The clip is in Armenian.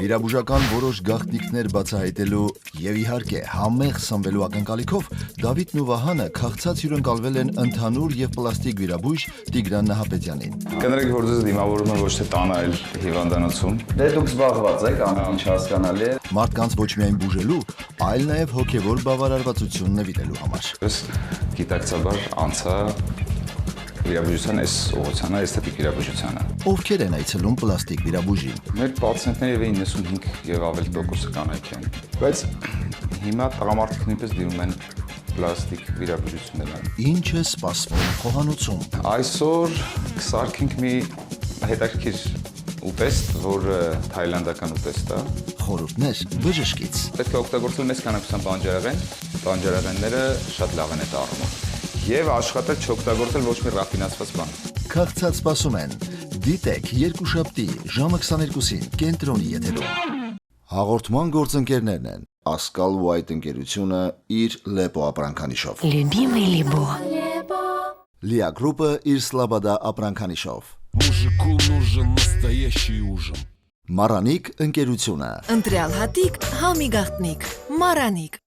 Վիրաբուժական որոշ գաղտնիքներ բացահայտելու եւ իհարկե համեղ սնվելու ակնկալիքով Դավիթն ու Վահանը քաղցած հյուրընկալվել են ընդհանուր եւ պլաստիկ վիրաբույժ Տիգրան Նահապետյանին։ Կներեք, որ դες դիմավորում եմ ոչ թե տանը, այլ հիվանդանոցում։ Դե դուք զբաղված եք, ինչ հասկանալի է։ Մարդկանց ոչ միայն բուժելու, այլ նաեւ հոգեվոր բավարարվածություն նվիրելու համար։ Ես գիտակցաբար անցա վիրաբուժության այս ուղղությանը, էսթետիկ վիրաբուժությանը։ Ովքեր են այցելում պլաստիկ վիրաբույժին։ Մեր պացիենտների 95 եւ ավելի տոկոսը կանայք են, բայց հիմա տղամարդիկ նույնպես դիմում են պլաստիկ վիրաբուժությունները։ Ինչ է սպասվում խոհանոցում։ Այսօր կսարքենք մի հետաքրքիր ուտեստ, որ թայլանդական ուտեստ է։ Խորհուրդներ բժշկից։ Պետք է օգտագործել մեծ քանակությամբ բանջարեղեն, բանջարեղենները շատ լավ են այդ առումով։ Եվ աշխատել չօգտագործել ոչ մի ռաֆինացված բան։ Քաղցած սպասում են։ Դիտեք երկուշաբթի ժամը 22-ին կենտրոնի եթերում։ Հաղորդման գործընկերներն են Ասկալ ու այդ ընկերությունը իր Լեպո ապրանքանիշով։ Любимый Либо. Լիա գրուպը իր Սլաբադա ապրանքանիշով։ Мужику нужен настоящий ужин. Մարանիկ ընկերությունը։ Ընտրյալ հատիկ, համի գաղտնիք, Մարանիկ։